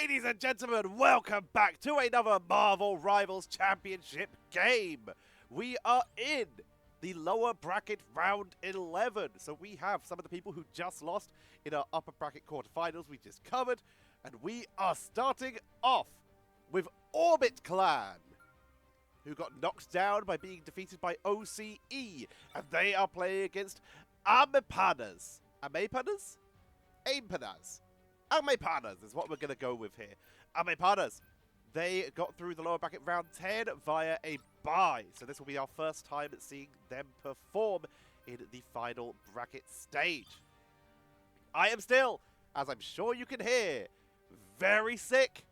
Ladies and gentlemen, welcome back to another Marvel Rivals Championship game. We are in the lower bracket round 11. So we have some of the people who just lost in our upper bracket quarterfinals we just covered. And we are starting off with Orbit Clan, who got knocked down by being defeated by OCE. And they are playing against Amepanas. Amepanas? Amepanas. Amepanas is what we're going to go with here. Amepanas, they got through the lower bracket round 10 via a bye. So this will be our first time seeing them perform in the final bracket stage. I am still, as I'm sure you can hear, very sick.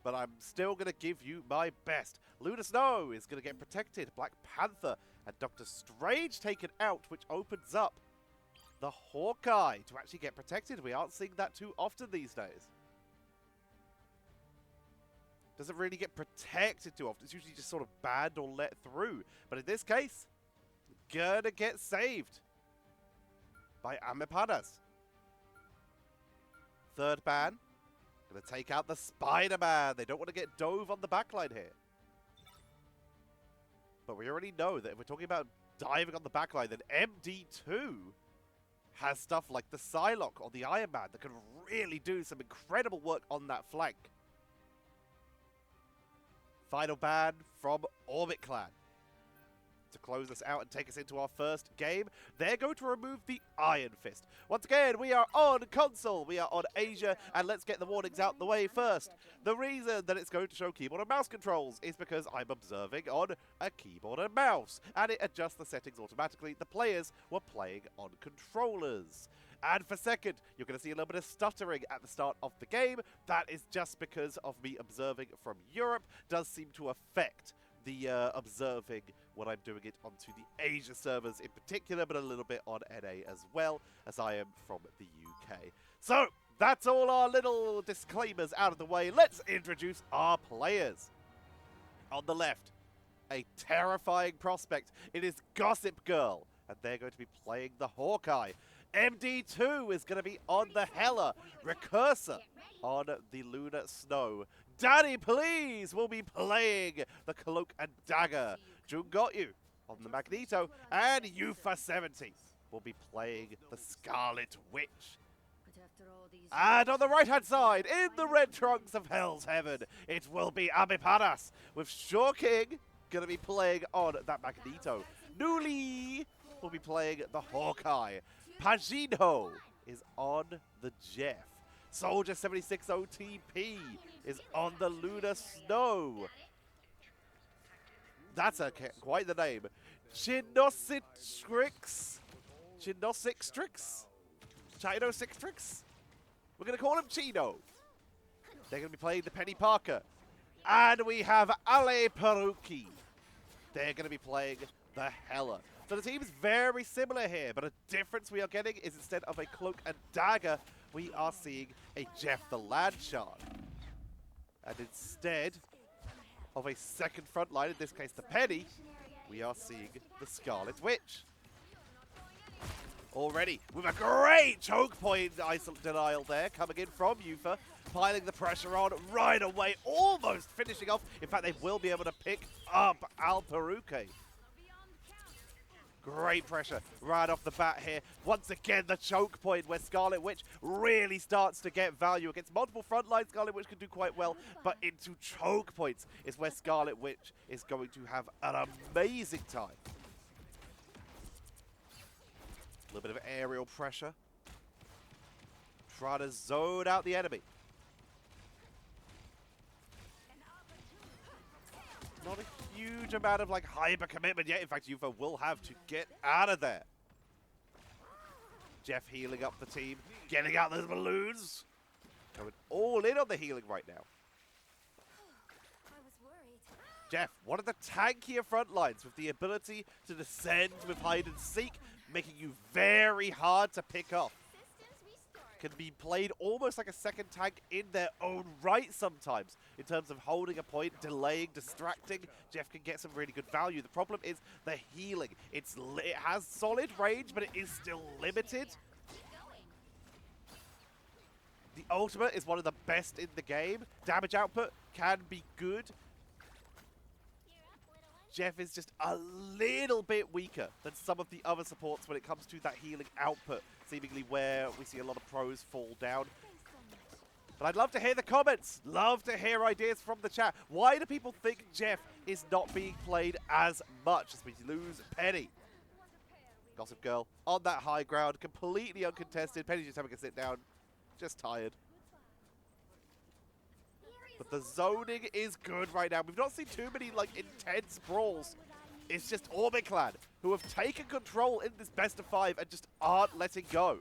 But I'm still going to give you my best. Luna Snow is going to get protected. Black Panther and Doctor Strange taken out, which opens up the Hawkeye to actually get protected. We aren't seeing that too often these days. Doesn't really get protected too often. It's usually just sort of banned or let through. But in this case, gonna get saved by Amepanas. Third ban, gonna take out the Spider-Man. They don't want to get dove on the backline here. But we already know that if we're talking about diving on the backline, then MD2 has stuff like the Psylocke or the Iron Man that can really do some incredible work on that flank. Final ban from Orbit Clan. To close us out and take us into our first game, they're going to remove the Iron Fist. Once again, we are on console, we are on Asia, and let's get the warnings out the way first. The reason that it's going to show keyboard and mouse controls is because I'm observing on a keyboard and mouse, and it adjusts the settings automatically. The players were playing on controllers. And for second, you're going to see a little bit of stuttering at the start of the game. That is just because of me observing from Europe. Does seem to affect the observing when I'm doing it onto the Asia servers in particular, but a little bit on NA as well, as I am from the UK. So, that's all our little disclaimers out of the way. Let's introduce our players. On the left, a terrifying prospect. It is Gossip Girl, and they're going to be playing the Hawkeye. MD2 is going to be on the Hela. Recursor on the Luna Snow. Daddy Please will be playing the Cloak and Dagger. June Got You on the Magneto. And Yufa70 will be playing the Scarlet Witch. And on the right-hand side, in the red trunks of Hell's Heaven, it will be Amepanas, with Shaw King going to be playing on that Magneto. Newly will be playing the Hawkeye. Pagino is on the Jeff. Soldier 76 OTP is on the Luna Snow. That's quite the name. Chino-Citrix? We're going to call him Chino. They're going to be playing the Penny Parker. And we have Ale Peruki. They're going to be playing the Hela. So the team is very similar here, but a difference we are getting is instead of a Cloak and Dagger, we are seeing a Jeff the Landshard. And instead of a second front line, in this case the Penny, we are seeing the Scarlet Witch. Already with a great choke point denial there coming in from Yufa, piling the pressure on right away, almost finishing off. In fact, they will be able to pick up Alperuke. Great pressure right off the bat here. Once again, the choke point where Scarlet Witch really starts to get value. Against multiple front lines, Scarlet Witch can do quite well, but into choke points is where Scarlet Witch is going to have an amazing time. A little bit of aerial pressure. Trying to zone out the enemy. Not a huge amount of hyper commitment yet. In fact, Yufa will have to get out of there. Jeff healing up the team, getting out those balloons. Going all in on the healing right now. Jeff, one of the tankier front lines with the ability to descend with hide and seek, making you very hard to pick off. Can be played almost like a second tank in their own right sometimes, in terms of holding a point, delaying, distracting. Jeff can get some really good value. The problem is the healing. It has solid range, but it is still limited. The ultimate is one of the best in the game. Damage output can be good. Jeff is just a little bit weaker than some of the other supports when it comes to that healing output, seemingly where we see a lot of pros fall down. But I'd love to hear the comments. Love to hear ideas from the chat. Why do people think Jeff is not being played as much as we lose Penny? Gossip Girl on that high ground, completely uncontested. Penny just having a sit down, just tired. But the zoning is good right now. We've not seen too many like intense brawls. It's just Orbit Clan who have taken control in this best of 5 and just aren't letting go.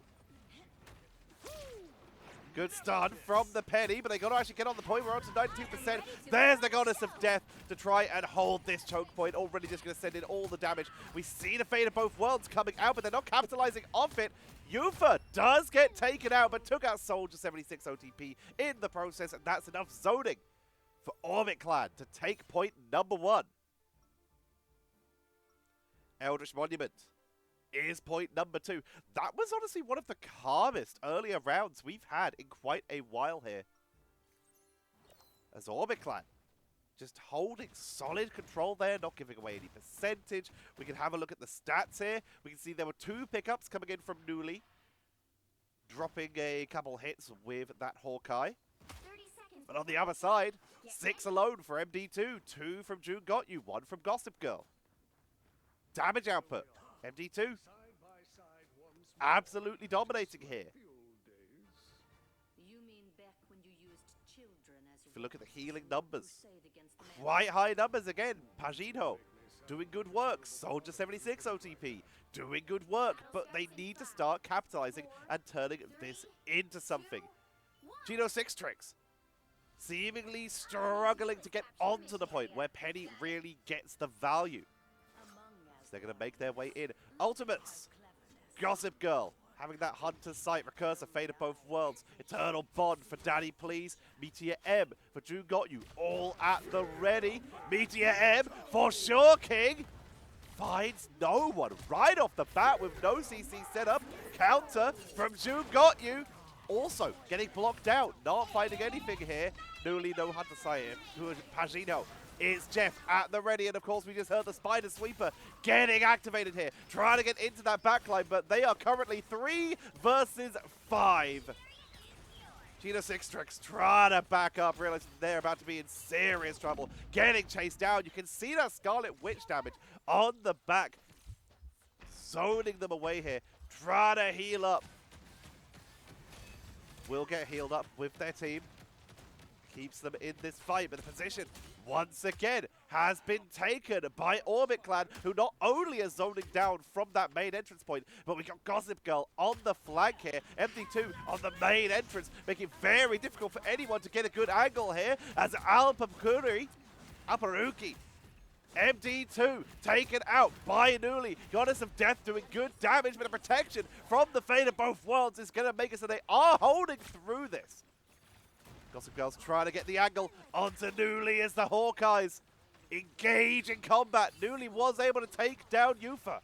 Good stun from the Penny, but they got to actually get on the point. We're on to 92%. There's the Goddess of Death to try and hold this choke point. Already just going to send in all the damage. We see the fate of both worlds coming out, but they're not capitalizing off it. Yufa does get taken out, but took out Soldier 76 OTP in the process, and that's enough zoning for Orbit Clan to take point number 1. Eldritch Monument is point number 2. That was honestly one of the calmest earlier rounds we've had in quite a while here. As Orbit Clan just holding solid control there, not giving away any percentage. We can have a look at the stats here. We can see there were 2 pickups coming in from Newly, dropping a couple hits with that Hawkeye. But on the other side, 6 alone for MD2, 2 from June Got You, 1 from Gossip Girl. Damage output. MD2 absolutely dominating here. If you look at the healing numbers, quite high numbers again. Pagino doing good work. Soldier 76 OTP doing good work, but they need to start capitalizing and turning this into something. Geno 6 Tricks seemingly struggling to get onto the point where Penny really gets the value. They're going to make their way in. Ultimates. Gossip Girl having that Hunter's Sight. Recursive Fate of both worlds. Eternal Bond for Daddy Please. Meteor M for June Got You. All at the ready. Meteor M for Sure King. Finds no one right off the bat with no CC set up. Counter from June Got You. Also getting blocked out. Not finding anything here. Newly no Hunter's Sight here. Pagino. It's Jeff at the ready, and of course we just heard the Spider Sweeper getting activated here, trying to get into that backline, but they are currently 3 versus 5. Geno 6 Tricks trying to back up, realizing they're about to be in serious trouble, getting chased down. You can see that Scarlet Witch damage on the back, zoning them away here, trying to heal up. Will get healed up with their team. Keeps them in this fight, but the position once again has been taken by Orbit Clan, who not only are zoning down from that main entrance point, but we got Gossip Girl on the flank here. MD2 on the main entrance, making it very difficult for anyone to get a good angle here as Alparuki, MD2 taken out by Newly. Goddess of Death doing good damage, but the protection from the Fate of both worlds is going to make it so they are holding through this. Gossip Girl's trying to get the angle onto Newly as the Hawkeyes engage in combat. Newly was able to take down Yufa.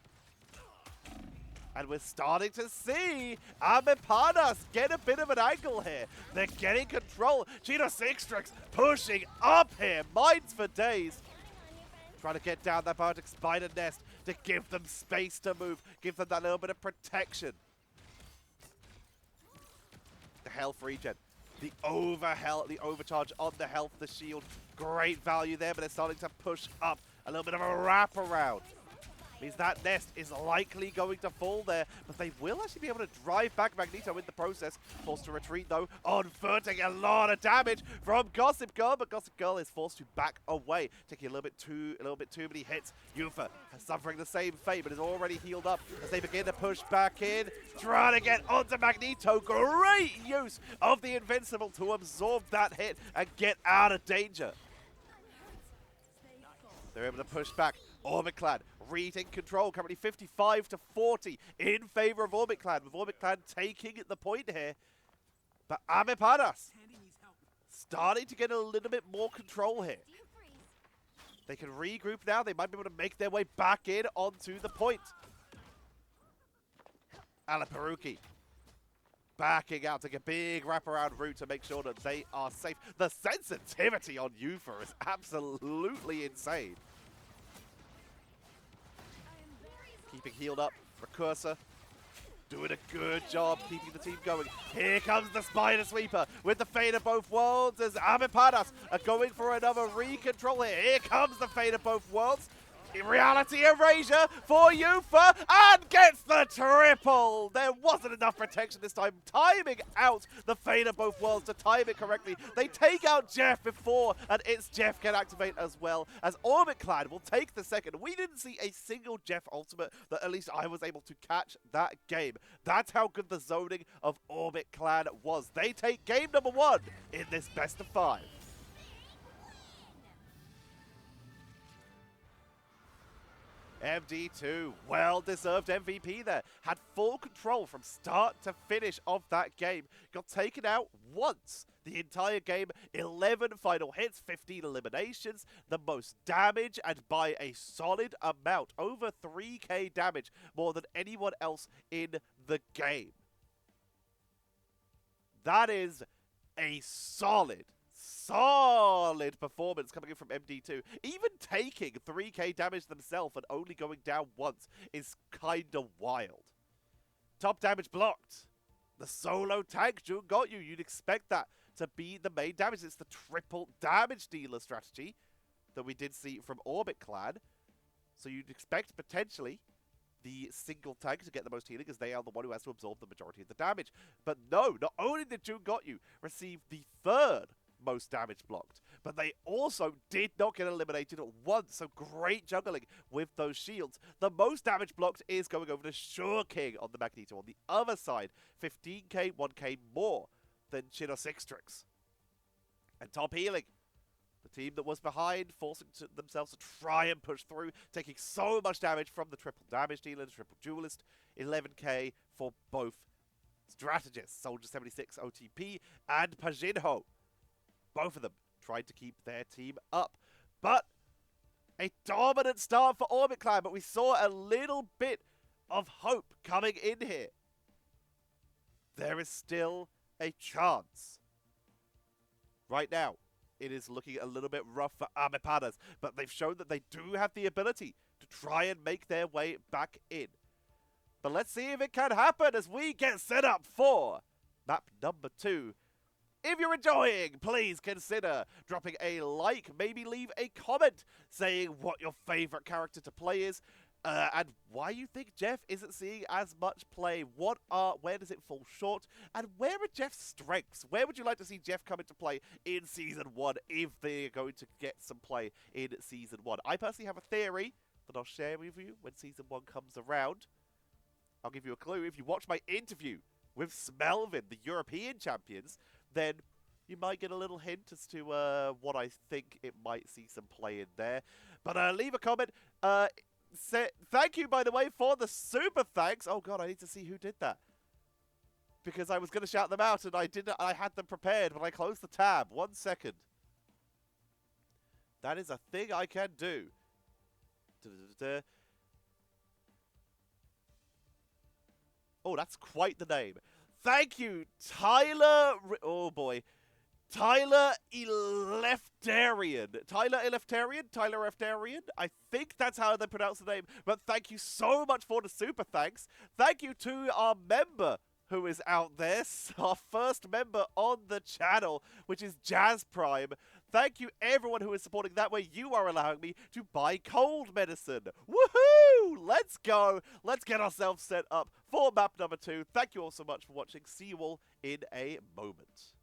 And we're starting to see Amepanas get a bit of an angle here. They're getting control. Geno 6 Tricks pushing up here. Mines for days. Trying to get down that biotic spider nest to give them space to move. Give them that little bit of protection. The health regen. The overcharge on the health, the shield. Great value there, but they're starting to push up. A little bit of a wraparound. Means that nest is likely going to fall there, but they will actually be able to drive back Magneto in the process. Forced to retreat though, on foot, taking a lot of damage from Gossip Girl, but Gossip Girl is forced to back away, taking a little bit too many hits. Yufa suffering the same fate, but is already healed up as they begin to push back in, trying to get onto Magneto. Great use of the Invincible to absorb that hit and get out of danger. They're able to push back. Orbit Clan retake control, currently 55 to 40 in favor of Orbit Clan, with Orbit Clan taking the point here. But Amepanas starting to get a little bit more control here. They can regroup now. They might be able to make their way back in onto the point. Alparuki backing out, take a big wraparound route to make sure that they are safe. The sensitivity on Yufa is absolutely insane. Keeping healed up, Recurser doing a good job keeping the team going. Here comes the Spider Sweeper with the Fate of Both Worlds as Amepanas are going for another recontrol here. Here comes the Fate of Both Worlds. In reality, erasure for Yufa and gets the triple. There wasn't enough protection this time. Timing out the Fate of Both Worlds to time it correctly. They take out Jeff before, and it's Jeff can activate as well, as Orbit Clan will take the second. We didn't see a single Jeff ultimate that at least I was able to catch that game. That's how good the zoning of Orbit Clan was. They take game number 1 in this best of 5. MD2, well-deserved MVP there. Had full control from start to finish of that game. Got taken out once the entire game. 11 final hits, 15 eliminations, the most damage, and by a solid amount. Over 3k damage, more than anyone else in the game. That is a solid performance coming in from MD2. Even taking 3k damage themselves and only going down once is kinda wild. Top damage blocked. The solo tank June got you. You'd expect that to be the main damage. It's the triple damage dealer strategy that we did see from Orbit Clan. So you'd expect potentially the single tank to get the most healing, as they are the one who has to absorb the majority of the damage. But no, not only did June got you receive the third most damage blocked, but they also did not get eliminated once. So great juggling with those shields. The most damage blocked is going over to Sure King on the Magneto. On the other side, 15k, 1k more than Chinosixtrix. And top healing, the team that was behind, forcing themselves to try and push through, taking so much damage from the triple damage dealer, the triple duelist. 11k for both strategists, Soldier 76 OTP and Pajinho. Both of them tried to keep their team up. But a dominant start for Orbit Clan, but we saw a little bit of hope coming in here. There is still a chance. Right now, it is looking a little bit rough for Amepanas, but they've shown that they do have the ability to try and make their way back in. But let's see if it can happen as we get set up for map number 2. If you're enjoying, please consider dropping a like, maybe leave a comment saying what your favorite character to play is, and why you think Jeff isn't seeing as much play. Where does it fall short, and where are Jeff's strengths? Where would you like to see Jeff come into play in Season 1 if they're going to get some play in Season 1? I personally have a theory that I'll share with you when Season 1 comes around. I'll give you a clue. If you watch my interview with Smelvin, the European champions, then you might get a little hint as to what I think it might see some play in there. But leave a comment. Thank you, by the way, for the super thanks. Oh god, I need to see who did that, because I was going to shout them out and I didn't. I had them prepared, but I closed the tab. 1 second. That is a thing I can do. Oh, that's quite the name. Thank you, Tyler. Oh boy. Tyler Eleftarian. I think that's how they pronounce the name. But thank you so much for the super thanks. Thank you to our member who is out there. Our first member on the channel, which is Jazz Prime. Thank you everyone who is supporting. That way you are allowing me to buy cold medicine. Woohoo! Let's go. Let's get ourselves set up for map number 2. Thank you all so much for watching. See you all in a moment.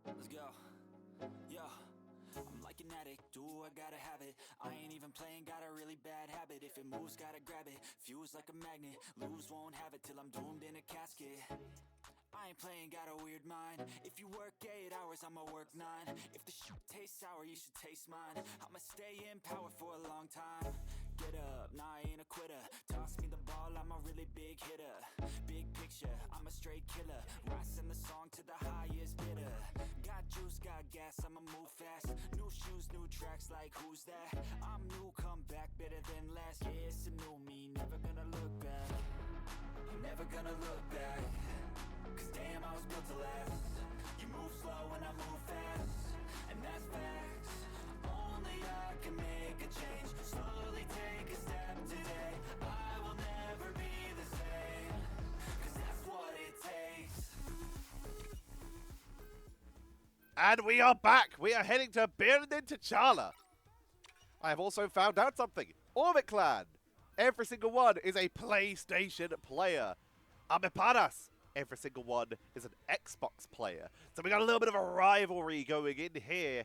Let's go. Yo, I'm like an addict, do I gotta have it. I ain't even playing, got a really bad habit. If it moves, gotta grab it, fuse like a magnet. Lose, won't have it till I'm doomed in a casket. I ain't playing, got a weird mind. If you work 8 hours, I'ma work 9. If the shit tastes sour, you should taste mine. I'ma stay in power for a long time. Get up, nah, I ain't a quitter. Toss me the ball, I'm a really big hitter. Big picture, I'm a straight killer. Rising the song to the highest bidder. God got juice, got gas, I'ma move fast. New shoes, new tracks, like who's that? I'm new, come back, better than last. Yeah, it's a new me, never gonna look back. I'm never gonna look back. Cause damn, I was built to last. You move slow and I move fast, and that's facts. Only I can make a change. Slowly take a step today. I will never be the same. Cause that's what it takes. And we are back. We are heading to Birnin T'Challa. I have also found out something. Orbit Clan. Every single one is a PlayStation player. Amepanas. Every single one is an Xbox player. So we got a little bit of a rivalry going in here.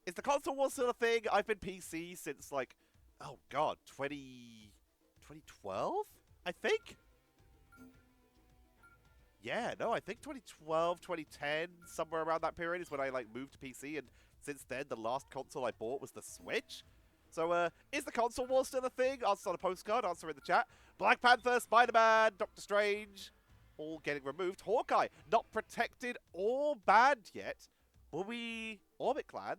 Is the console war still a thing? I've been PC since like, oh god, 2012? I think? Yeah, no, I think 2012, 2010, somewhere around that period is when I like moved to PC, and since then the last console I bought was the Switch. So, is the console war still a thing? Answer on a postcard, answer in the chat. Black Panther, Spider-Man, Doctor Strange, all getting removed. Hawkeye, not protected or banned yet. Will we Orbit Clan?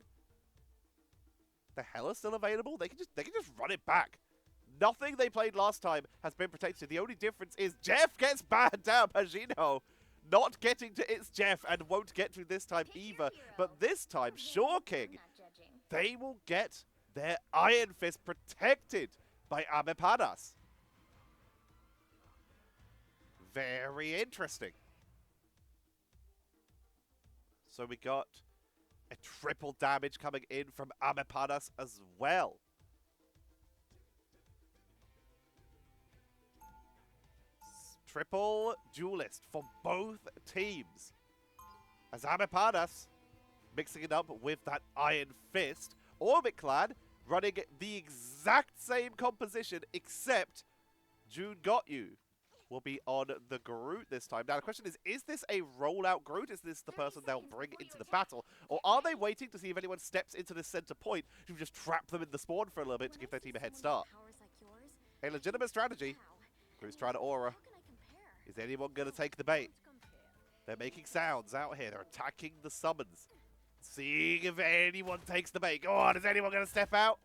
The hell is still available? They can just run it back. Nothing they played last time has been protected. The only difference is Jeff gets banned down. Pagino not getting to its Jeff and won't get to this time either. But this time, Shore King, they will get their Iron Fist protected by Amepanas. Very interesting. So we got a triple damage coming in from Amepanas as well. Triple duelist for both teams. As Amepanas mixing it up with that Iron Fist. Orbit Clan running the exact same composition, except June Got You will be on the Groot this time. Now the question is this a rollout Groot? Is this the person they'll bring into the battle? Or are they waiting to see if anyone steps into this center point to just trap them in the spawn for a little bit to give their team a head start? A legitimate strategy. Groot's trying to aura. Is anyone going to take the bait? They're making sounds out here. They're attacking the summons. Seeing if anyone takes the bait. Go on, is anyone going to step out?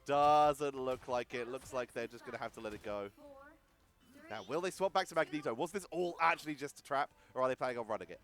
Doesn't look like it. Looks like they're just going to have to let it go. Now, will they swap back to Magneto? Was this all actually just a trap, or are they planning on running it?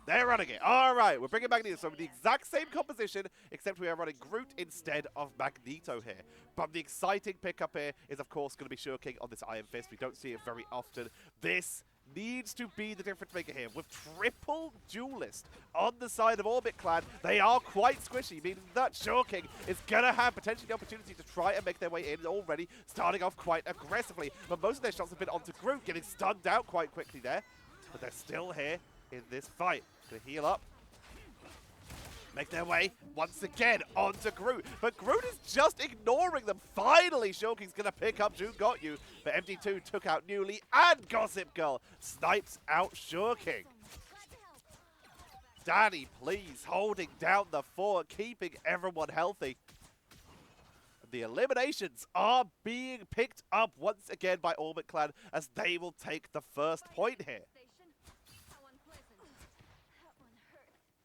They're running it. All right, we're bringing Magneto. So with the exact same composition, except we are running Groot instead of Magneto here. But the exciting pickup here is, of course, going to be Shore King on this Iron Fist. We don't see it very often. This needs to be the difference maker here. With triple duelist on the side of Orbit Clan, they are quite squishy, meaning that Shore King is going to have potentially the opportunity to try and make their way in already, starting off quite aggressively. But most of their shots have been onto Groot, getting stunned out quite quickly there. But they're still here in this fight. Gonna heal up. Make their way once again onto Groot. But Groot is just ignoring them. Finally, Shore King's gonna pick up June Got You. But MD2 took out Newly, and Gossip Girl snipes out Shore King. Danny, please, holding down the fort, keeping everyone healthy. The eliminations are being picked up once again by Orbit Clan as they will take the first point here.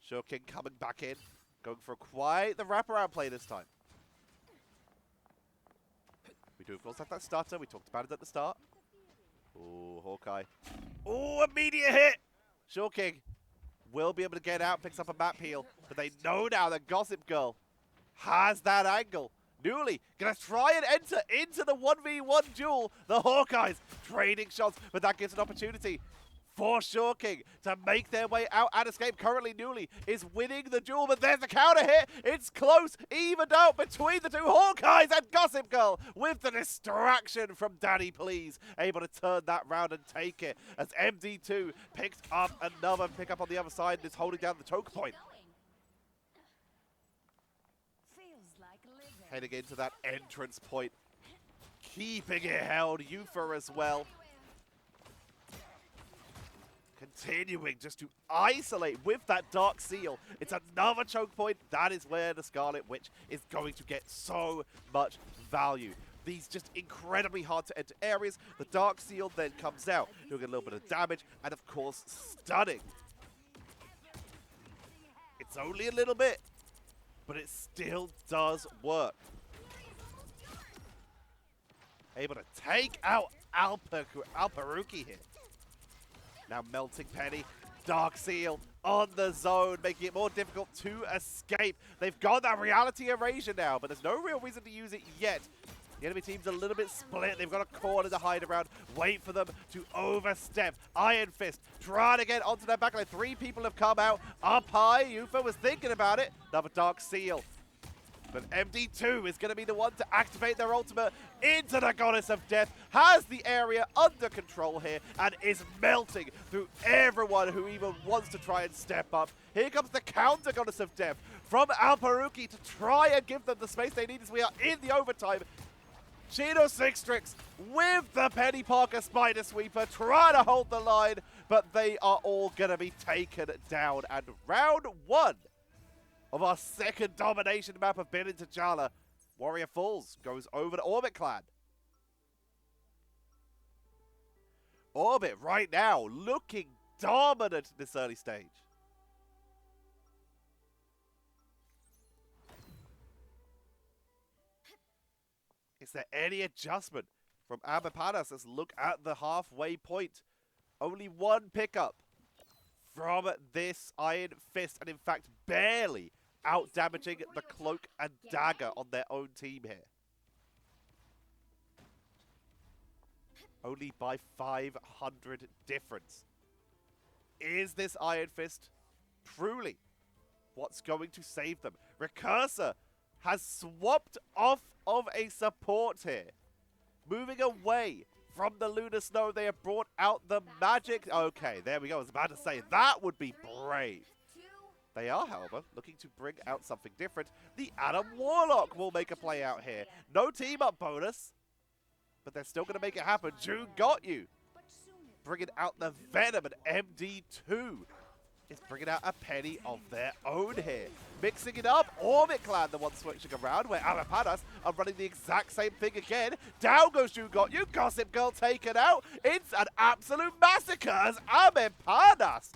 Shore King coming back in, going for quite the wraparound play this time. We do, of course, have that stutter. We talked about it at the start. Ooh, Hawkeye. Ooh, immediate hit! Shore King will be able to get out, picks up a map heal, but they know now that Gossip Girl has that angle. Newly gonna try and enter into the 1v1 duel. The Hawkeyes trading shots, but that gives an opportunity for Shore King to make their way out and escape. Currently, Newly is winning the duel, but there's a counter hit. It's close, evened out between the two Hawkeyes, and Gossip Girl with the distraction from Danny Please, able to turn that round and take it as MD2 picks up another pickup on the other side and is holding down the choke point. Heading into that entrance point, keeping it held. Euphor as well. Continuing just to isolate with that Dark Seal. It's another choke point. That is where the Scarlet Witch is going to get so much value. These just incredibly hard to enter areas. The Dark Seal then comes out, doing a little bit of damage, and of course, stunning It's only a little bit, but it still does work. Able to take out Alparuki here. Now Melting Penny, Dark Seal on the zone, making it more difficult to escape. They've got that reality erasure now, but there's no real reason to use it yet. The enemy team's a little bit split. They've got a corner to hide around. Wait for them to overstep. Iron Fist trying to get onto their backline. 3 people have come out up high. Yufa was thinking about it. Another Dark Seal. But MD2 is going to be the one to activate their ultimate into the Goddess of Death, has the area under control here, and is melting through everyone who even wants to try and step up. Here comes the counter Goddess of Death from Alparuki to try and give them the space they need as we are in the overtime. Chino Sixtrix with the Penny Parker Spider Sweeper trying to hold the line, but they are all going to be taken down. And round 1 of our second domination map of Bin and T'Challa, Warrior Falls goes over to Orbit Clan. Orbit right now looking dominant in this early stage. Is there any adjustment from Amepanas? Let's look at the halfway point. Only 1 pickup from this Iron Fist, and in fact barely out-damaging the Cloak and Dagger on their own team here. Only by 500 difference. Is this Iron Fist truly what's going to save them? Recursor has swapped off of a support here. Moving away from the Lunar Snow, they have brought out the magic. Okay, there we go. I was about to say, that would be brave. They are, however, looking to bring out something different. The Adam Warlock will make a play out here. No team-up bonus, but they're still going to make it happen. June got you. Bringing out the Venom, and MD2 is bringing out a Penny of their own here. Mixing it up, Orbit Clan, the one switching around, where Amepanas are running the exact same thing again. Down goes June got you. Gossip Girl taken out. It's an absolute massacre as Amepanas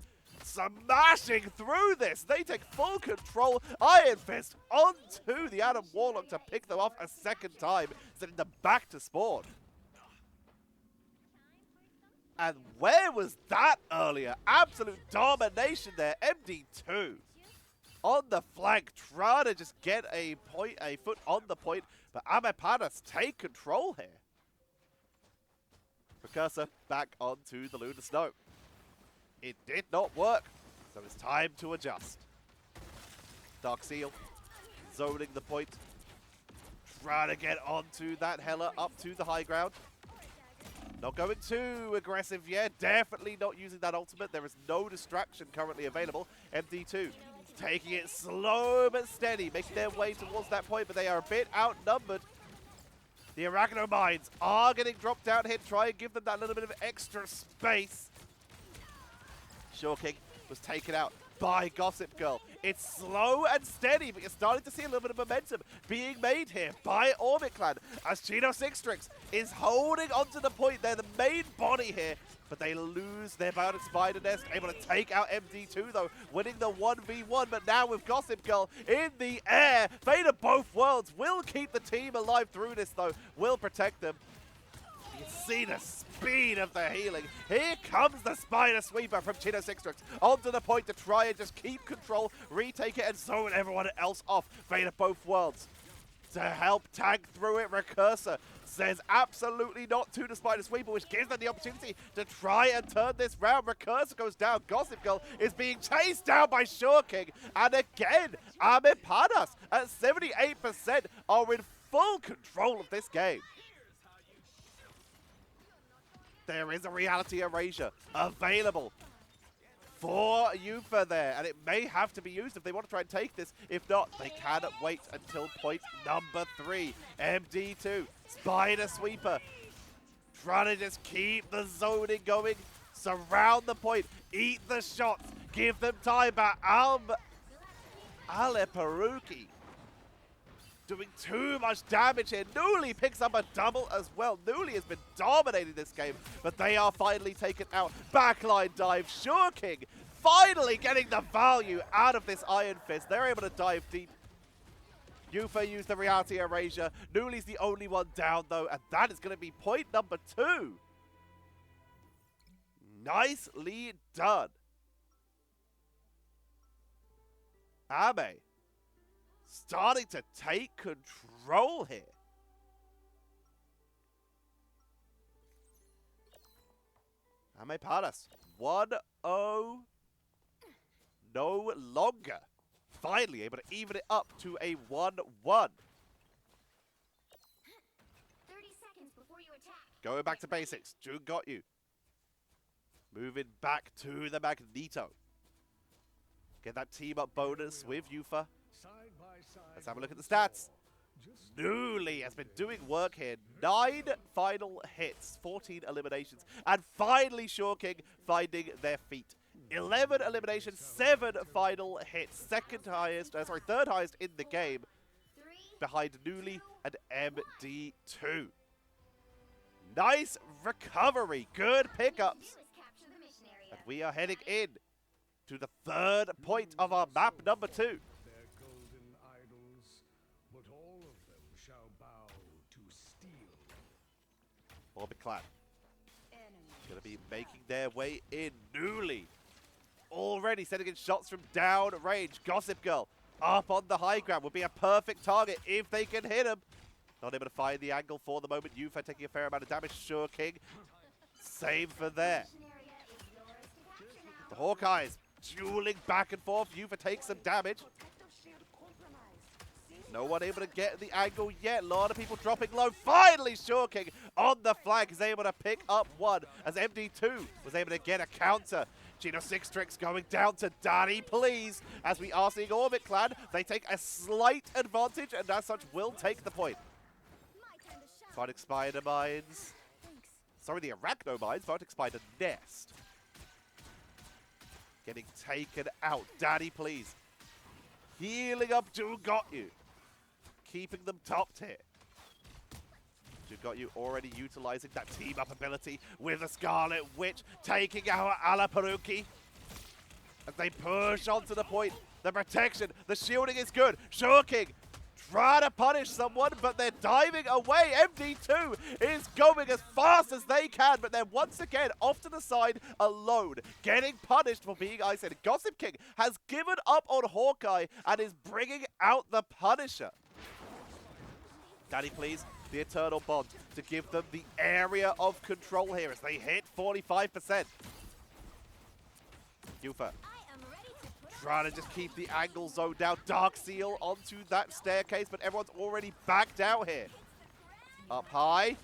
smashing through this. They take full control. Iron Fist onto the Adam Warlock to pick them off a second time, sending them back to spawn. And where was that earlier? Absolute domination there. MD2 on the flank, trying to just get a foot on the point, but Amepanas take control here. Precursor back onto the Lunar Snow. It did not work, so it's time to adjust. Dark Seal zoning the point, trying to get onto that Hela up to the high ground. Not going too aggressive yet, definitely not using that ultimate. There is no distraction currently available. MD2 taking it slow but steady, making their way towards that point, but they are a bit outnumbered. The Arachno Mines are getting dropped down here to try and give them that little bit of extra space. Shore King was taken out by Gossip Girl. It's slow and steady, but you're starting to see a little bit of momentum being made here by Orbit Clan as Chino Sixtrix is holding onto the point. They're the main body here, but they lose their Bionic Spider Nest. Able to take out MD2 though, winning the 1v1, but now with Gossip Girl in the air. Fate of both worlds will keep the team alive through this though, will protect them. You can see the speed of the healing. Here comes the Spider Sweeper from Chino Sixtrix onto the point to try and just keep control, retake it, and zone everyone else off. Fate of both worlds to help tag through it. Recursor says absolutely not to the Spider Sweeper, which gives them the opportunity to try and turn this round. Recursor goes down. Gossip Girl is being chased down by Shore King. And again, Amepanas at 78% are in full control of this game. There is a reality erasure available for Yufa there, and it may have to be used if they want to try and take this. If not, they can wait until point number 3. MD2, Spider Sweeper, trying to just keep the zoning going, surround the point, eat the shots, give them time, but Alparuki doing too much damage here. Newly picks up a double as well. Newly has been dominating this game, but they are finally taken out. Backline dive. Shore King finally getting the value out of this Iron Fist. They're able to dive deep. Yufa used the reality erasure. Nuli's the only one down, though, and that is going to be point number 2. Nicely done. Ame starting to take control here. Amepanas 1-0 no longer. Finally able to even it up to a 1-1. 30 seconds before you attack. Going back to basics. June got you. Moving back to the Magneto. Get that team up bonus with Yufa. Let's have a look at the stats. Newly has been doing work here. 9 final hits, 14 eliminations, and finally Shawking finding their feet. 11 eliminations, 7 final hits. Third highest in the game, behind Newly and MD2. Nice recovery, good pickups. And we are heading in to the 3rd point of our map number 2. Their golden idols, but all of them shall bow to steel. Orbit Clan going to be making their way in. Newly already sending in shots from down range. Gossip Girl up on the high ground would be a perfect target if they can hit him. Not able to find the angle for the moment. Yufa taking a fair amount of damage. Sure King, same for there. The Hawkeyes dueling back and forth. Yufa takes some damage. No one able to get the angle yet. A lot of people dropping low. Finally, Sure King on the flank is able to pick up one as MD2 was able to get a counter. Gino Sixtrix going down to Danny, please. As we are seeing Orbit Clan, they take a slight advantage and as such will take the point. Photic Spider Mines. Sorry, the Arachno Mines. Photic Spider Nest. Getting taken out. Danny, please. Healing up June Got You. Keeping them topped here. June Got You already utilizing that team up ability with the Scarlet Witch. Taking out Alaparuki. As they push onto the point. The protection, the shielding is good. Shawking trying to punish someone, but they're diving away. MD2 is going as fast as they can, but they're once again off to the side alone, getting punished for being isolated. Gossip King has given up on Hawkeye and is bringing out the Punisher. Daddy, please, the Eternal Bond to give them the area of control here as they hit 45%. Yufa trying to just keep the angle zone down. Dark Seal onto that staircase, but everyone's already backed out here. Up high.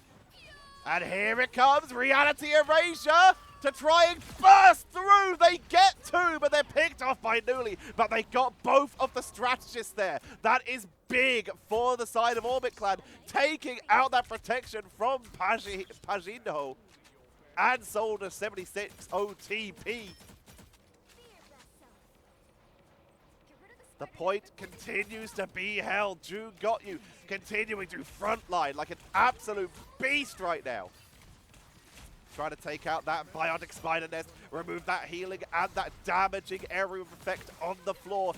And here it comes. Reality Erasure to try and burst through. They get 2, but they're picked off by Newly. But they got both of the strategists there. That is big for the side of Orbit Clan, taking out that protection from Pagino and Soldier 76 OTP. The point continues to be held. June Got You continuing to frontline like an absolute beast right now. Trying to take out that Biotic Spider Nest, remove that healing and that damaging area effect on the floor.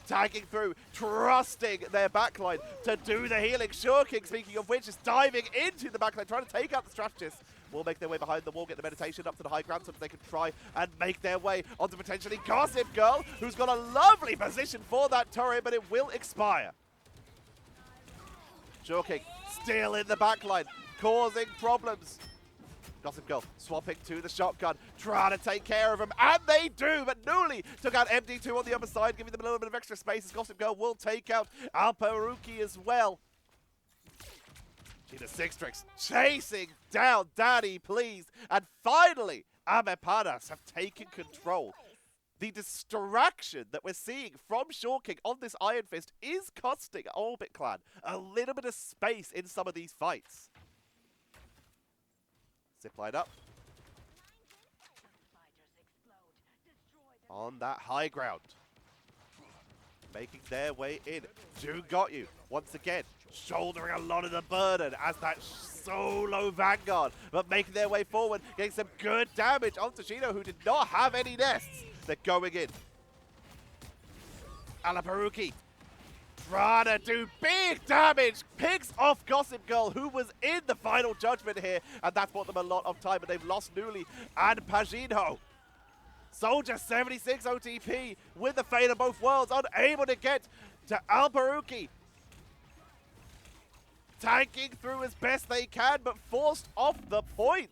Tagging through, trusting their backline to do the healing. Sure King, speaking of which, is diving into the backline, trying to take out the strategist. Will make their way behind the wall, get the meditation up to the high ground so that they can try and make their way onto potentially Gossip Girl, who's got a lovely position for that turret, but it will expire. Sure King still in the backline, causing problems. Gossip Girl swapping to the shotgun, trying to take care of him, and they do, but Newly took out MD2 on the other side, giving them a little bit of extra space as Gossip Girl will take out Alparuki as well. Gina Sixtrix chasing down Daddy, please, and finally, Amepanas have taken control. The distraction that we're seeing from Shawking on this Iron Fist is costing Orbit Clan a little bit of space in some of these fights. Zipline up. On that high ground. making their way in. June got you once again, shouldering a lot of the burden as that solo Vanguard, but making their way forward, getting some good damage on Tashino, who did not have any nests. They're going in. Alaparuki trying to do big damage, picks off Gossip Girl, who was in the final judgment here, and that's bought them a lot of time, but they've lost Newly and Pagino. Soldier 76 OTP with the Fate of both worlds, unable to get to Alparuki. Tanking through as best they can, but forced off the point.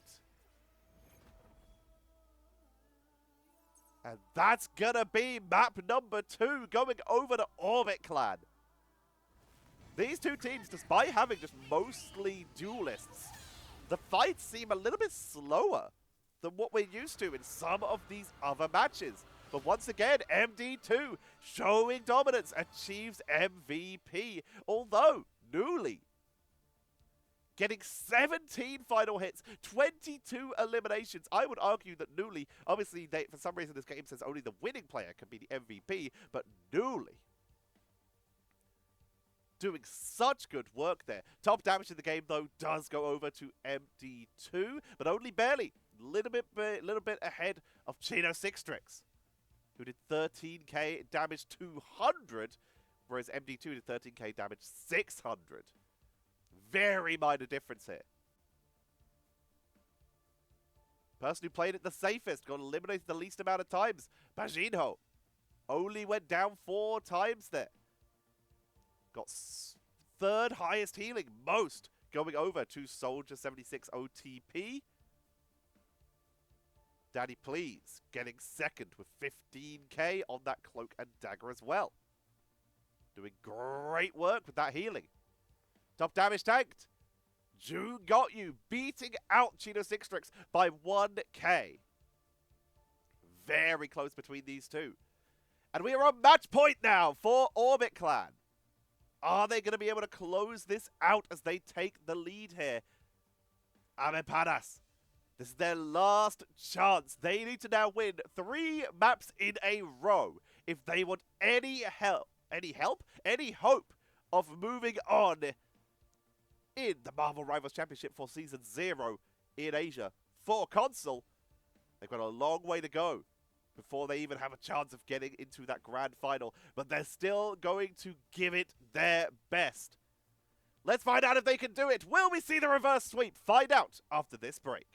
And that's gonna be map number 2, going over to Orbit Clan. These two teams, despite having just mostly duelists, the fights seem a little bit slower than what we're used to in some of these other matches. But once again, MD2 showing dominance, achieves MVP. Although, Newly getting 17 final hits, 22 eliminations. I would argue that Newly, obviously, for some reason this game says only the winning player can be the MVP, but Newly doing such good work there. Top damage in the game, though, does go over to MD2, but only barely. Little bit ahead of Chino Sixtrix, who did 13k damage 200, whereas MD2 did 13k damage 600. Very minor difference here. Person who played it the safest, got eliminated the least amount of times. Bajinho only went down 4 times there. Got third highest healing, most, going over to Soldier 76 OTP. Daddy Please getting second with 15k on that Cloak and Dagger as well. Doing great work with that healing. Top damage tanked. June got you, beating out Chino Sixtrix by 1k. Very close between these two. And we are on match point now for Orbit Clan. Are they going to be able to close this out as they take the lead here? Amepanas. This is their last chance. They need to now win 3 maps in a row if they want any hope of moving on in the Marvel Rivals Championship for Season 0 in Asia for console. They've got a long way to go before they even have a chance of getting into that grand final, but they're still going to give it their best. Let's find out if they can do it. Will we see the reverse sweep? Find out after this break.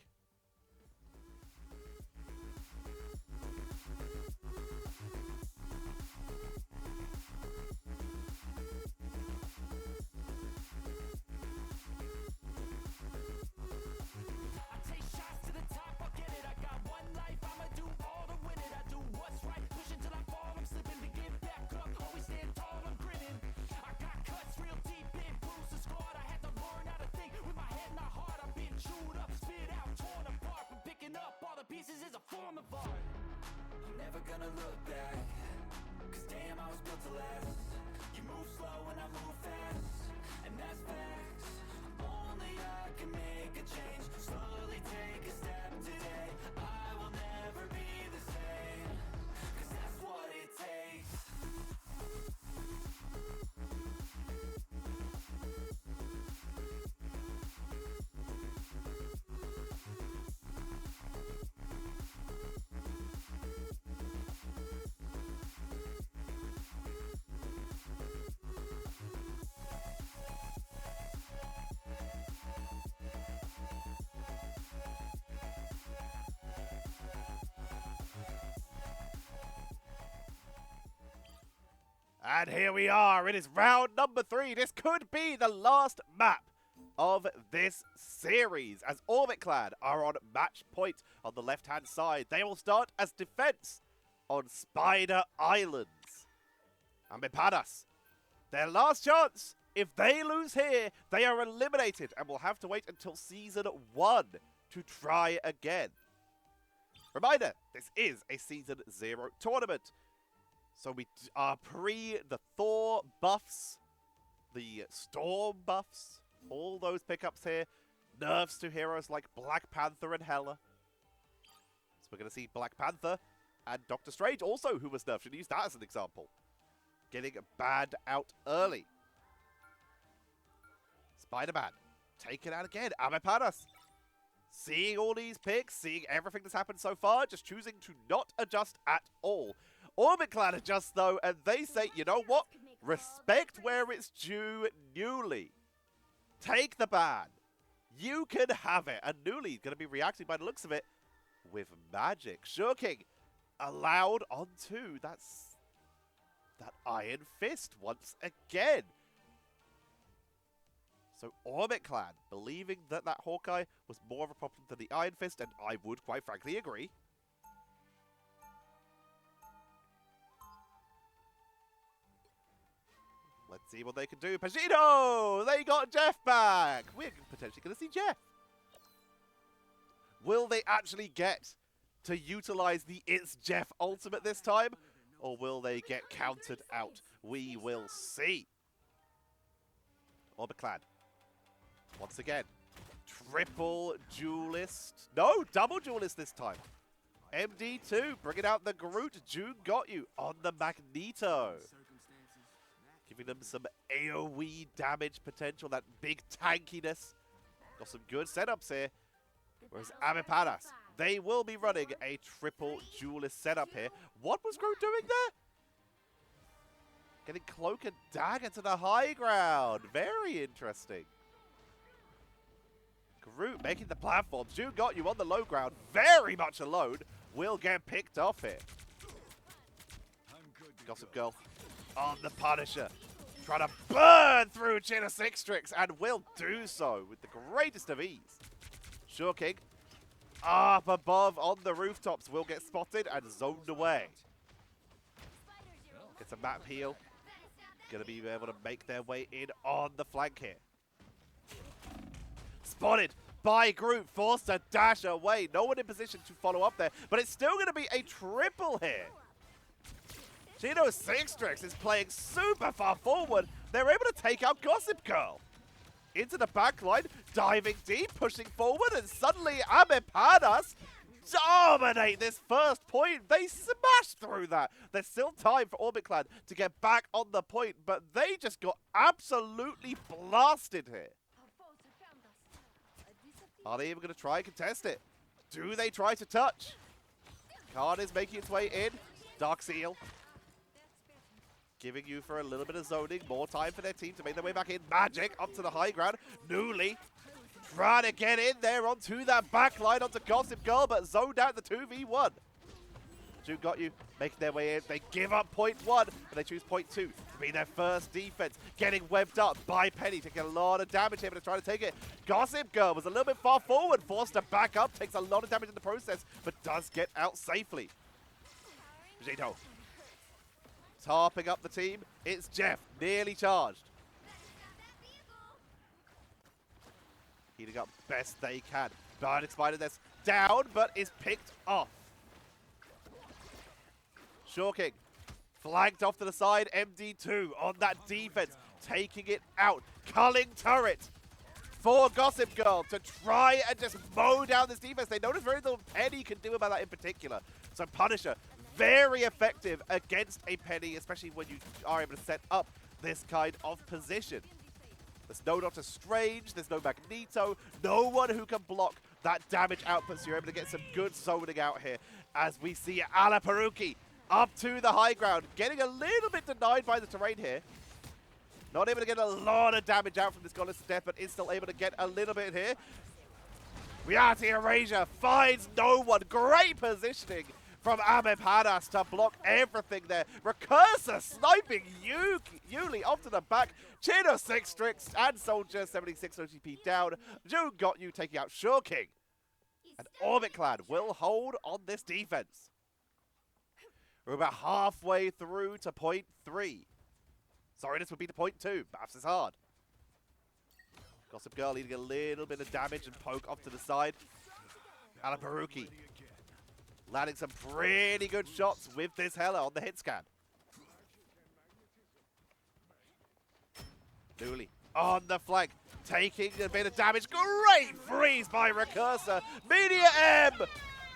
Pieces is a form of art. I'm never gonna look back, cause damn, I was built to last. You move slow and I move fast, and that's facts. Only I can make a change, slowly take a step today. I will never be the same, cause that's what it takes. And here we are. It is round number 3. This could be the last map of this series, as Orbit Clan are on match point on the left-hand side. They will start as defense on Spider Islands. Amepanas, their last chance. If they lose here, they are eliminated and will have to wait until Season 1 to try again. Reminder, this is a Season 0 tournament. So we are pre the Thor buffs, the Storm buffs, all those pickups here. Nerfs to heroes like Black Panther and Hela. So we're going to see Black Panther and Doctor Strange also, who was nerfed. Should use that as an example. getting banned out early. Spider-Man taken out again. Amepanas seeing all these picks, seeing everything that's happened so far, just choosing to not adjust at all. Orbit Clan adjusts though, and they say, you know what? Respect where it's due, Newly. Take the ban. You can have it. And Newly going to be reacting by the looks of it with magic. King allowed onto that Iron Fist once again. So Orbit Clan believing that Hawkeye was more of a problem than the Iron Fist, and I would quite frankly agree. Let's see what they can do. Pagino! They got Jeff back! We're potentially going to see Jeff. Will they actually get to utilize the It's Jeff ultimate this time? Or will they get countered out? We will see. Orbit Clan. Once again. Triple duelist. No, double duelist this time. MD2 bringing out the Groot. June got you on the Magneto. Giving them some AoE damage potential, that big tankiness. Got some good setups here. Whereas Amepanas, they will be running a triple duelist setup here. What was Groot doing there? Getting Cloak and Dagger to the high ground. Very interesting. Groot making the platforms. June got you on the low ground. Very much alone. Will get picked off here. Gossip Girl on the Punisher. Trying to burn through China Sixtrix and will do so with the greatest of ease. King up above on the rooftops will get spotted and zoned away. Gets a map heal. Going to be able to make their way in on the flank here. Spotted by Groot, forced to dash away. No one in position to follow up there, but it's still going to be a triple here. Chino Sixtrix is playing super far forward. They're able to take out Gossip Girl. Into the backline, diving deep, pushing forward, and suddenly Amepanas dominate this first point. They smash through that. There's still time for Orbit Clan to get back on the point, but they just got absolutely blasted here. Are they even going to try and contest it? Do they try to touch? Card is making its way in. Dark Seal. Giving you for a little bit of zoning. More time for their team to make their way back in. Magic up to the high ground. Newly trying to get in there onto that back line onto Gossip Girl, but zoned out the 2v1. June got you, making their way in. They give up point 1, but they choose point 2 to be their first defense. Getting webbed up by Penny, taking a lot of damage here, but trying to take it. Gossip Girl was a little bit far forward, forced to back up, takes a lot of damage in the process, but does get out safely. Vegito. Tarping up the team. It's Jeff, nearly charged. Heating up best they can. Bionic Spider that's down, but is picked off. King flanked off to the side. MD2 on that defense, taking it out. Culling turret for Gossip Girl to try and just mow down this defense. They notice very little Penny can do about that in particular. So Punisher, very effective against a Penny, especially when you are able to set up this kind of position. There's no Doctor Strange, there's no Magneto, no one who can block that damage output, so you're able to get some good zoning out here as we see Alaparuki up to the high ground, getting a little bit denied by the terrain here. Not able to get a lot of damage out from this Goddess of Death, but is still able to get a little bit here. Reality Erasure finds no one. Great positioning from Amepanas to block everything there. Recursor sniping Yuli off to the back. Chino Sixtrix and Soldier 76 OTP down. June got you taking out King. And Orbit Clan will hold on this defense. We're about halfway through to point 3. Sorry, this would be to point 2. Maths is hard. Gossip Girl needing a little bit of damage and poke off to the side. Alaparuki landing some pretty good shots with this Hela on the hit scan. Dooley on the flank, taking a bit of damage. Great freeze by Recursor. Media M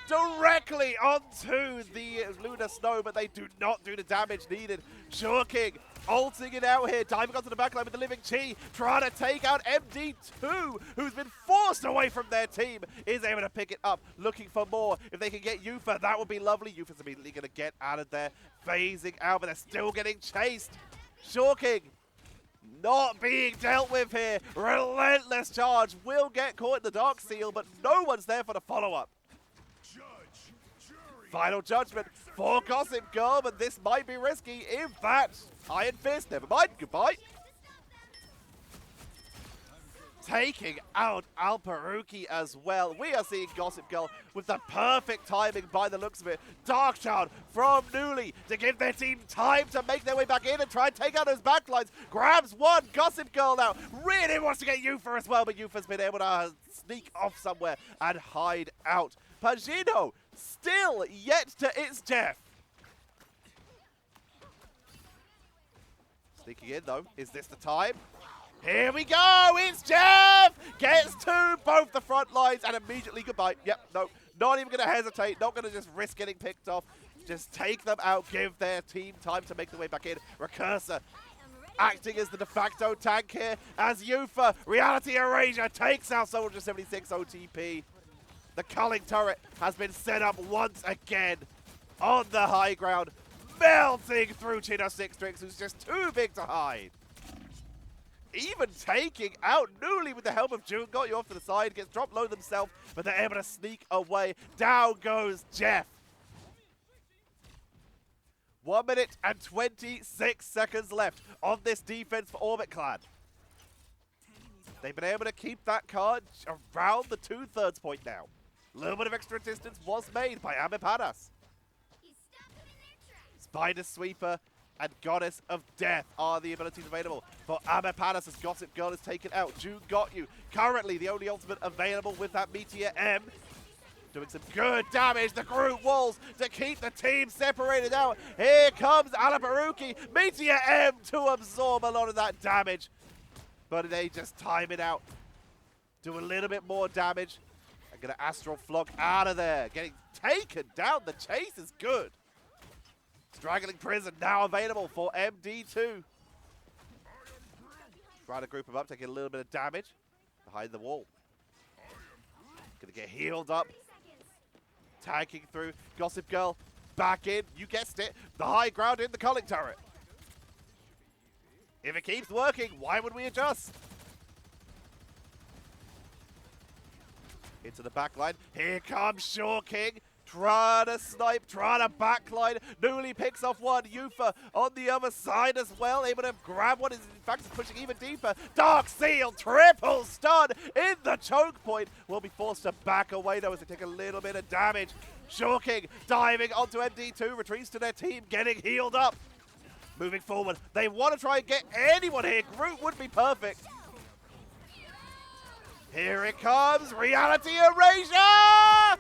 directly onto the Lunar Snow, but they do not do the damage needed. Shorking ulting it out here, diving onto the backline with the Living Chi, trying to take out MD2, who's been forced away from their team, is able to pick it up, looking for more. If they can get Yufa, that would be lovely. Yufa's immediately going to get out of there, phasing out, but they're still getting chased. Shorking not being dealt with here. Relentless charge will get caught in the Dark Seal, but no one's there for the follow-up. Final judgment for Gossip Girl, but this might be risky. In fact, Iron Fist, never mind, goodbye. Taking out Alperuki as well. We are seeing Gossip Girl with the perfect timing by the looks of it. Dark Child from Newly to give their team time to make their way back in and try and take out those backlines. Grabs one. Gossip Girl now really wants to get Yufa as well, but Yufa's been able to sneak off somewhere and hide out. Pagino still yet to its death. Sneaking in though. Is this the time? Here we go, it's Jeff! Gets to both the front lines and immediately goodbye. Yep, no, not even going to hesitate, not going to just risk getting picked off. Just take them out, give their team time to make their way back in. Recursor acting as the de facto tank here as Yufa, Reality Erasure, takes out Soldier 76 OTP. The culling turret has been set up once again on the high ground, melting through Chino Sixtrix, who's just too big to hide. Even taking out Newly with the help of June, got you off to the side, gets dropped low themselves, but they're able to sneak away. Down goes Jeff. 1 minute and 26 seconds left on this defense for Orbit Clan. They've been able to keep that card around the 2/3 point now. A little bit of extra distance was made by Amepanas. Spider Sweeper and Goddess of Death are the abilities available for Amepanas as Gossip Girl is taken out. June got you. Currently the only ultimate available with that Meteor M. Doing some good damage. The group walls to keep the team separated out. Here comes Alabaruki. Meteor M to absorb a lot of that damage. But they just time it out. Do a little bit more damage. And get an Astral Flock out of there. Getting taken down. The chase is good. Straggling Prison now available for MD2. Trying to group him up, taking a little bit of damage behind the wall. Gonna get healed up. Tagging through. Gossip Girl back in. You guessed it. The high ground in the culling turret. If it keeps working, why would we adjust? Into the back line. Here comes Shore King. Trying to snipe, trying to backline. Newly picks off one. Yufa on the other side as well. Able to grab one. In fact, is pushing even deeper. Dark Seal, triple stun in the choke point. Will be forced to back away though as they take a little bit of damage. Shorking diving onto MD2. Retreats to their team, getting healed up. Moving forward. They want to try and get anyone here. Groot would be perfect. Here it comes. Reality Erasure!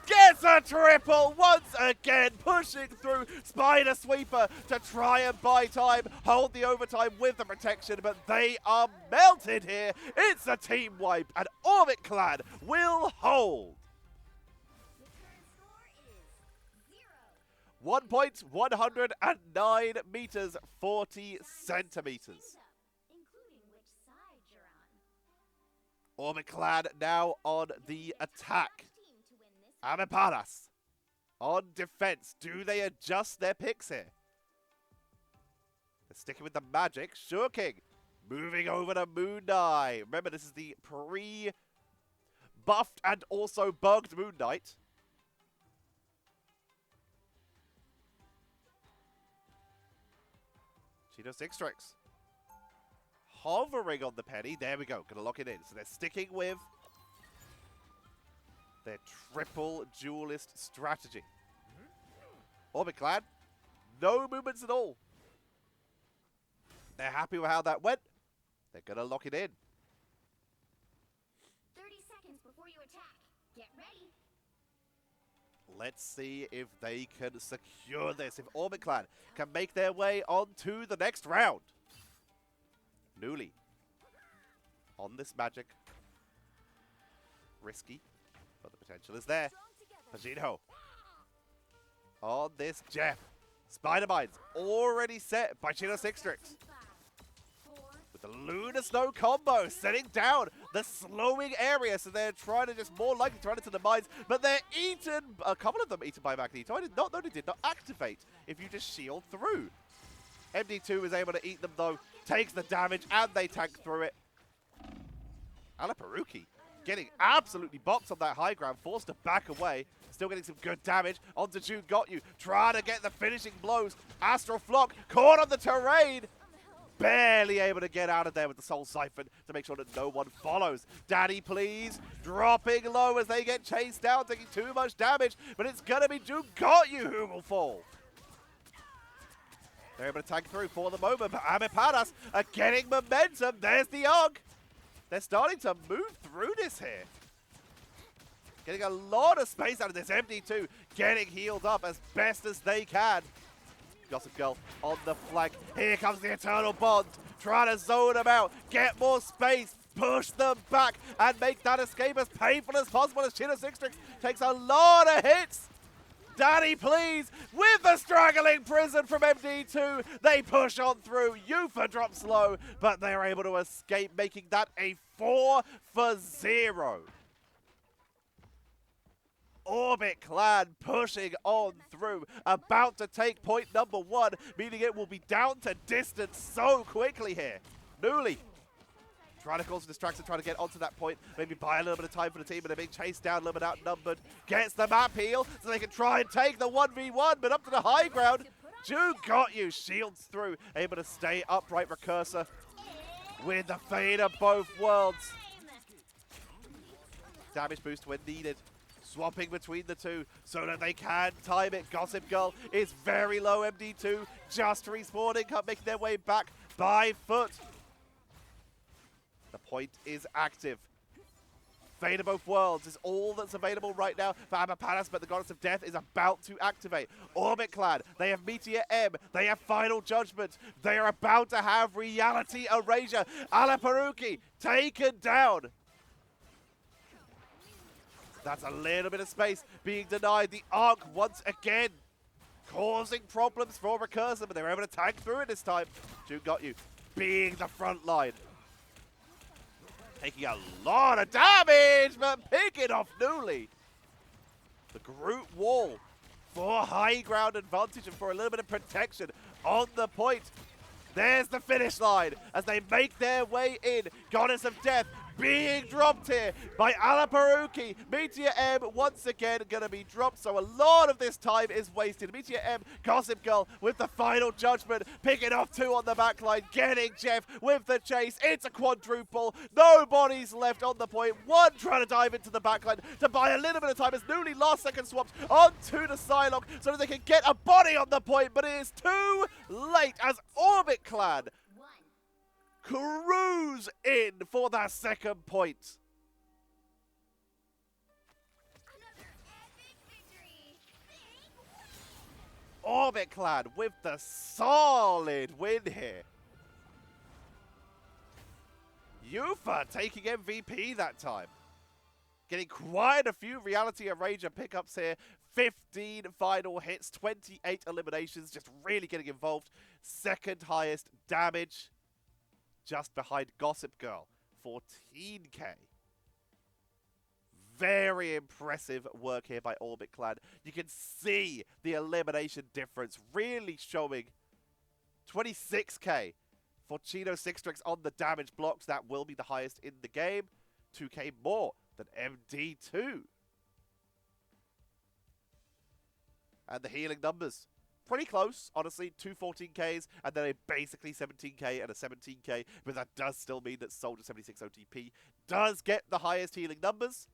Gets a triple once again, pushing through. Spider Sweeper to try and buy time, hold the overtime with the protection, but they are melted here. It's a team wipe, and Orbit Clan will hold. 1.109 meters, 40 centimeters. Orbit Clan now on the attack. Amepanas on defense. Do they adjust their picks here? They're sticking with the magic. Sure King moving over to Moon Knight. Remember, this is the pre-buffed and also bugged Moon Knight. Cheeto Six Strikes. Hovering on the penny. There we go. Gonna lock it in. So they're sticking with their triple duelist strategy. Orbit Clan, no movements at all. They're happy with how that went. They're going to lock it in. 30 seconds before you attack. Get ready. Let's see if they can secure this. If Orbit Clan can make their way on to the next round. Newly on this magic. Risky. But the potential is there. Vegito. On this Jeff. Spider Mines already set by Chino Sixtrix. With the Lunar Snow combo, setting down the slowing area, so they're trying to just more likely to run into the mines, but they're eaten, a couple of them eaten by Magneto. I did not know they did not activate if you just shield through. MD2 is able to eat them though, takes the damage, and they tank through it. Amepanas getting absolutely boxed on that high ground, forced to back away. Still getting some good damage onto June Got You, trying to get the finishing blows. Astral Flock caught on the terrain. Barely able to get out of there with the Soul Siphon to make sure that no one follows. Daddy Please dropping low as they get chased down, taking too much damage, but it's going to be June Got You who will fall. They're able to tank through for the moment, but Amepanas are getting momentum. There's the AUG. They're starting to move through this here. Getting a lot of space out of this. MD2 getting healed up as best as they can. Gossip Girl on the flank. Here comes the Eternal Bond. Trying to zone them out. Get more space. Push them back and make that escape as painful as possible as Chino Sixtrix takes a lot of hits. Daddy Please with the straggling prison from MD2. They push on through. Yufa drops low, but they're able to escape, making that a 4-for-0. Orbit Clan pushing on through, about to take point number 1, meaning it will be down to distance so quickly here. Newly trying to cause a distraction, trying to get onto that point, maybe buy a little bit of time for the team, but they're being chased down, a little bit outnumbered. Gets the map heal so they can try and take the 1v1, but up to the high ground. June Got You shields through, able to stay upright. Recursor with the fade of both worlds. Damage boost when needed. Swapping between the two so that they can time it. Gossip Girl is very low. MD2 just respawning, making their way back by foot. The point is active. Fate of Both Worlds is all that's available right now for Amepanas, but the Goddess of Death is about to activate. Orbit Clan, they have Meteor M, they have Final Judgment, they are about to have Reality Erasure. Amepanas taken down. That's a little bit of space being denied. The ARC once again causing problems for Recursor, but they're able to tank through it this time. June Got You being the front line. Taking a lot of damage, but picking off Newly. The Groot Wall for high ground advantage and for a little bit of protection on the point. There's the finish line as they make their way in. Goddess of Death being dropped here by Amepanas. Meteor M once again going to be dropped, so a lot of this time is wasted. Meteor M, Gossip Girl with the Final Judgment, picking off 2 on the backline, getting Jeff with the chase. It's a quadruple. Nobody's left on the point. One trying to dive into the backline to buy a little bit of time as Newly last second swaps onto the Psylocke so that they can get a body on the point, but it is too late as Orbit Clan cruise in for that second point. Another epic victory. Orbit Clan with the solid win here. Yufa taking MVP that time. Getting quite a few Reality Erasure pickups here. 15 final hits, 28 eliminations, just really getting involved. Second highest damage, just behind Gossip Girl, 14k. Very impressive work here by Orbit Clan. You can see the elimination difference really showing. 26k for Chino Sixtrix on the damage blocks. That will be the highest in the game. 2k more than MD2. And the healing numbers. Pretty close, honestly. 2 14Ks, and then a basically 17K and a 17K. But that does still mean that Soldier 76 OTP does get the highest healing numbers.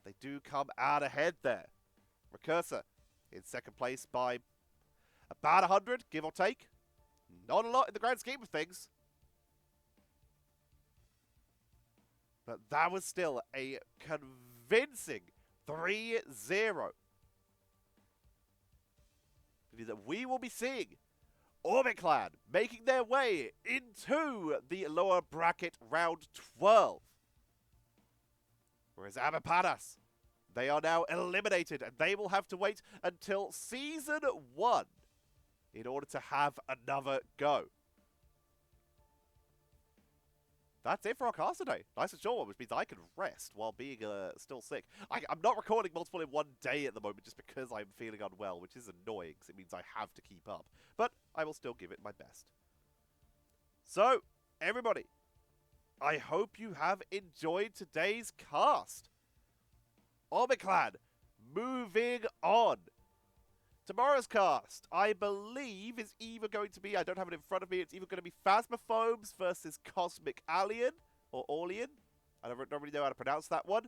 They do come out ahead there. Recursor in second place by about 100, give or take. Not a lot in the grand scheme of things. But that was still a convincing 3-0. That we will be seeing Orbit Clan making their way into the lower bracket round 12. Whereas Amepanas They are now eliminated, and they will have to wait until Season 1 in order to have another go. That's it for our cast today. Nice and short one, which means I can rest while being still sick. I'm not recording multiple in one day at the moment just because I'm feeling unwell, which is annoying because it means I have to keep up. But I will still give it my best. So, everybody, I hope you have enjoyed today's cast. Omiclan, moving on. Tomorrow's cast, I believe, is either going to be, I don't have it in front of me, it's either going to be Phasmophones versus Cosmic Alien, or Orlean. I don't really know how to pronounce that one.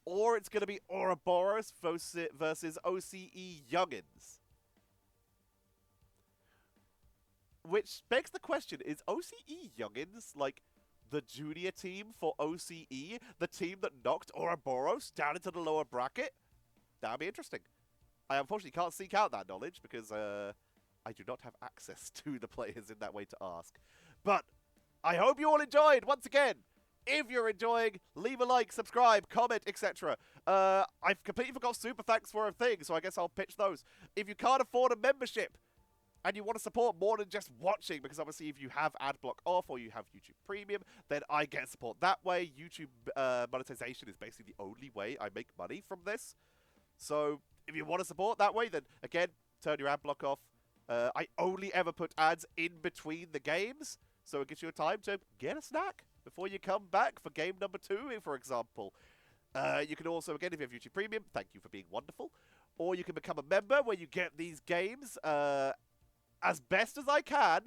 Or it's going to be Ouroboros versus OCE Youngins. Which begs the question, is OCE Youngins, like, the junior team for OCE? The team that knocked Ouroboros down into the lower bracket? That would be interesting. I unfortunately can't seek out that knowledge because I do not have access to the players in that way to ask. But I hope you all enjoyed. Once again, if you're enjoying, leave a like, subscribe, comment, etc. I've completely forgot super thanks for a thing, so I guess I'll pitch those. If you can't afford a membership and you want to support more than just watching, because obviously if you have AdBlock off or you have YouTube Premium, then I get support that way. YouTube monetization is basically the only way I make money from this. So if you want to support that way, then again, turn your ad block off. I only ever put ads in between the games, so it gives you a time to get a snack before you come back for game number 2, for example. You can also, again, if you have YouTube Premium, thank you for being wonderful. Or you can become a member where you get these games as best as I can,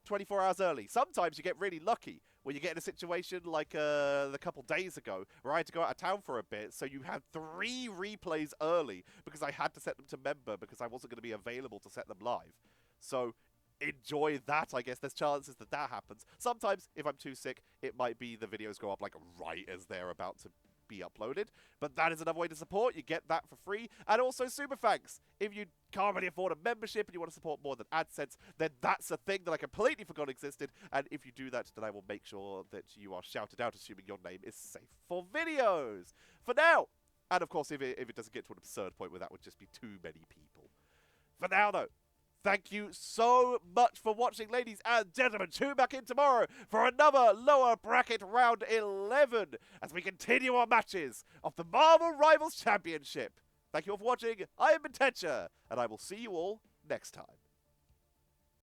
24 hours early. Sometimes you get really lucky when you get in a situation like a couple days ago where I had to go out of town for a bit, so you had 3 replays early because I had to set them to member because I wasn't going to be available to set them live. So enjoy that, I guess. There's chances that that happens. Sometimes, if I'm too sick, it might be the videos go up like right as they're about to be uploaded, but that is another way to support. You get that for free. And also super thanks. If you can't really afford a membership and you want to support more than AdSense, then that's a thing that I completely forgot existed, and if you do that, then I will make sure that you are shouted out, assuming your name is safe for videos. For now, and of course if it doesn't get to an absurd point where that would just be too many people. For now though, thank you so much for watching, ladies and gentlemen. Tune back in tomorrow for another lower bracket round 11 as we continue our matches of the Marvel Rivals Championship. Thank you all for watching. I have been Tetcher, and I will see you all next time.